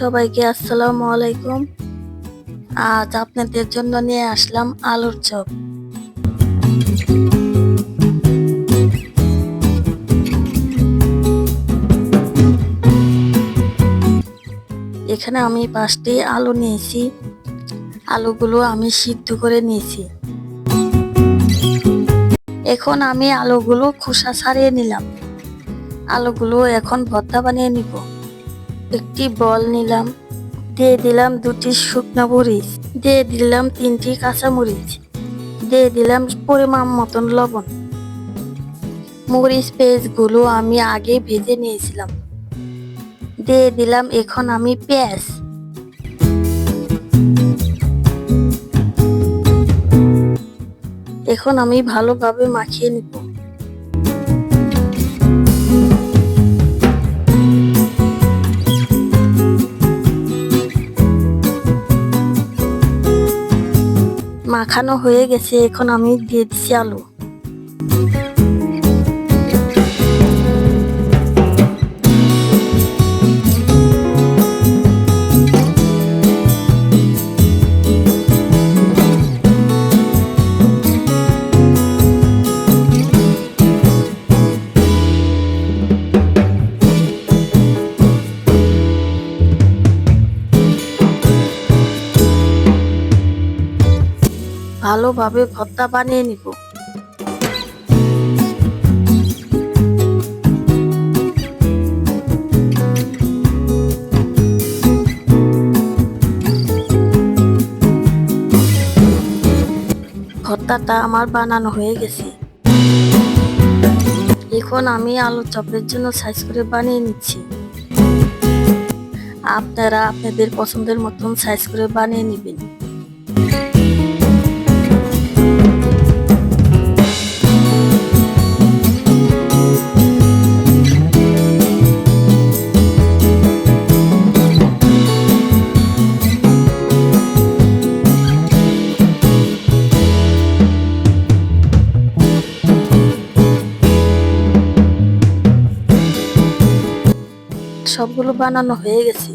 সবাইকে আসসালামু আলাইকুম। আজ আপনাদের জন্য নিয়ে আসলাম আলুর চপ। এখানে আমি 5টি আলু নিয়েছি। আলুগুলো আমি সিদ্ধ করে নিয়েছি। এখন আমি আলুগুলো খোসা ছাড়িয়ে নিলাম। আলুগুলো এখন ভর্তা বানিয়ে নিব। একটি বল নিলাম, দিয়ে দিলাম 2টি শুকনো মরিচ, দিয়ে দিলাম 3টি কাঁচামরিচ, দিয়ে দিলাম পরিমাণ মতন লবণ। মরিচ পেঁয়াজগুলো আমি আগে ভেজে নিয়েছিলাম। দিয়ে দিলাম এখন আমি পেঁয়াজ। এখন আমি ভালোভাবে মাখিয়ে নিব। মাখানো হয়ে গেছে, এখন আমি দিয়ে দিচ্ছি আলু। ভালোভাবে ভর্তা বানিয়ে নিব। ভর্তাটা আমার বানানো হয়ে গেছে। এখন আমি আলুর চপের জন্য সাইজ করে বানিয়ে নিচ্ছি। আপনারা আপনাদের পছন্দের মতন সাইজ করে বানিয়ে নেবেন। সবগুলো বানানো হয়ে গেছে।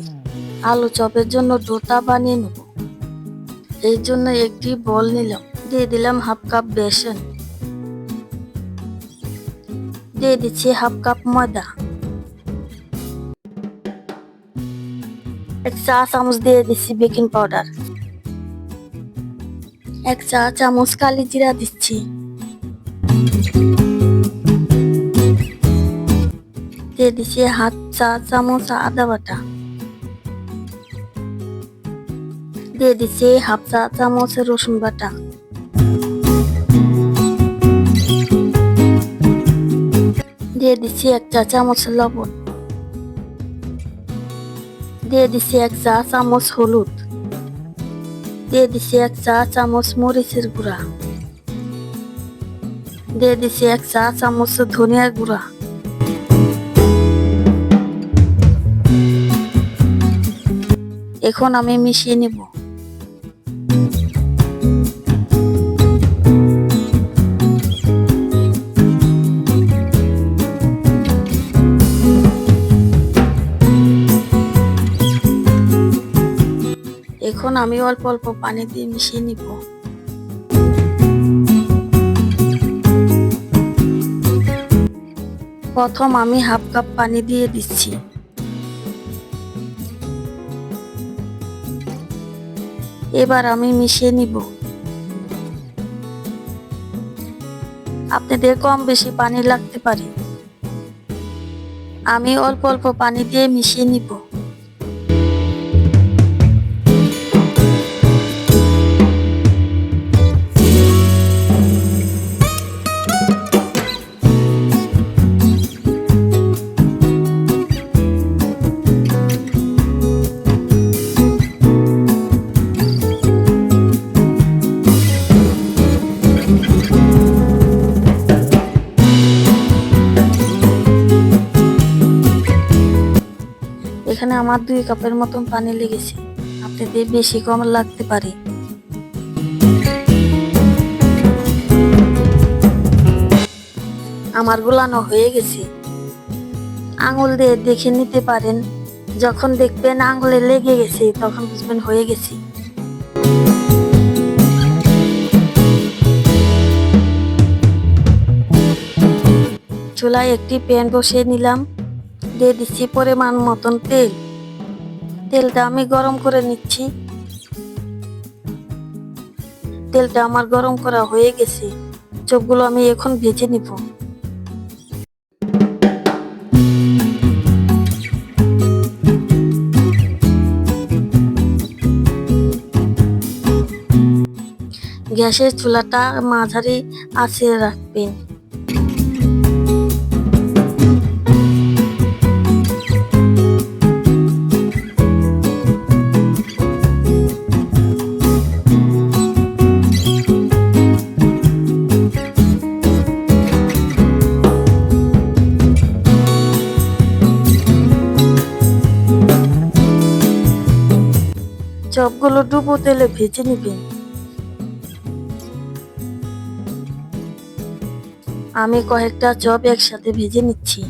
আলু চপের জন্য ডোটা বানিয়ে নেব। এই জন্য একটি বল নিলাম, দিয়ে দিলাম হাফ কাপ বেসন, দিয়ে দিচ্ছি হাফ কাপ ময়দা, 1 চা চামচ দিয়ে দিচ্ছি বেকিং পাউডার, 1 চা চামচ কালি জিরা দিচ্ছি, দিয়ে দিচ্ছি হাফ চা চামচ আদা বাটা, দিয়ে দিচ্ছি হাফ চা চামচ রসুন বাটা, দিয়ে দিচ্ছি 1 চা চামচ লবণ, দিয়ে দিচ্ছি 1 চা চামচ হলুদ, দিয়ে দিচ্ছি 1 চা চামচ মরিচের গুঁড়া, দিয়ে দিচ্ছি 1 চা চামচ ধনিয়ার গুঁড়া। এখন আমি মিশিয়ে নেব। এখন আমি অল্প অল্প পানি দিয়ে মিশিয়ে নিব। প্রথম আমি হাফ কাপ পানি দিয়ে দিচ্ছি। এবার আমি মিশিয়ে নিব। আপনাদের কম বেশি পানি লাগতে পারে। আমি অল্প অল্প পানি দিয়ে মিশিয়ে নিব। এখানে আমার 2 কাপের মতন পানি লেগেছে। আপনাদের বেশি কম লাগতে পারে। আমার গোলানো হয়ে গেছে। আঙুল দিয়ে দেখে নিতে পারেন যখন দেখবেন আঙুলে লেগে গেছে তখন বুঝবেন হয়ে গেছে। চুলায় একটি প্যান বসিয়ে নিলাম, দিয়ে দিচ্ছি পরিমাণ মতন তেল। তেলটা আমি গরম করে নিচ্ছি। তেলটা আমার গরম করা হয়ে গেছে, চপগুলো আমি এখন ভেজে নিব। গ্যাসের চুলাটা মাঝারি আঁচে রাখবেন। চপগুলো ডুবো তেলে ভেজে নিবেন। আমি কয়েকটা চপ একসাথে ভেজে নিচ্ছি।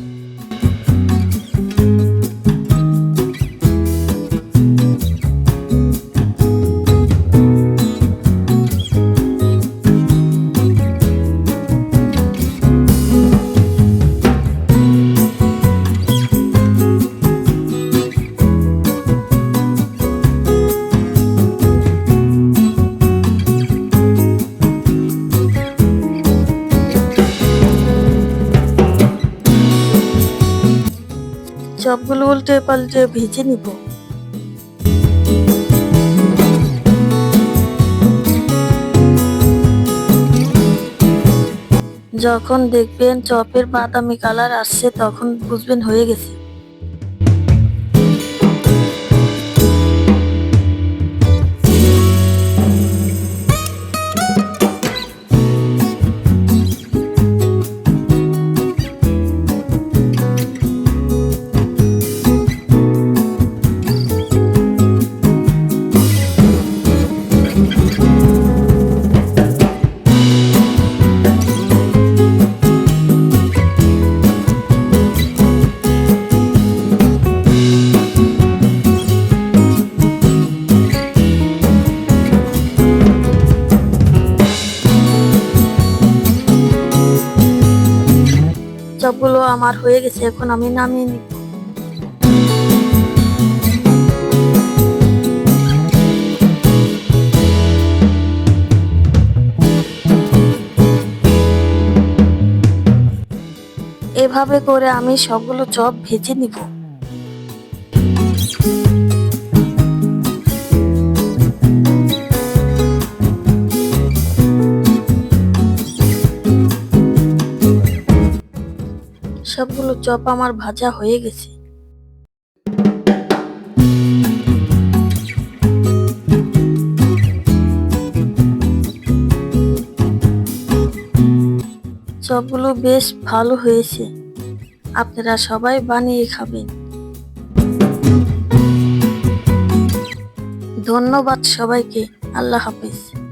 চপগুলো উল্টে পাল্টে ভেজে নিব। যখন দেখবেন চপের বাদামি কালার আসছে তখন বুঝবেন হয়ে গেছে। চপগুলো আমার হয়ে গেছে, এখন আমি নামিয়ে নিব। এভাবে করে আমি সবগুলো চপ ভেজে নিব। সবগুলো চপ আমার ভাজা হয়ে গেছে। চপগুলো বেশ ভালো হয়েছে, আপনারা সবাই বানিয়ে খাবেন। ধন্যবাদ সবাইকে। আল্লাহ হাফেজ।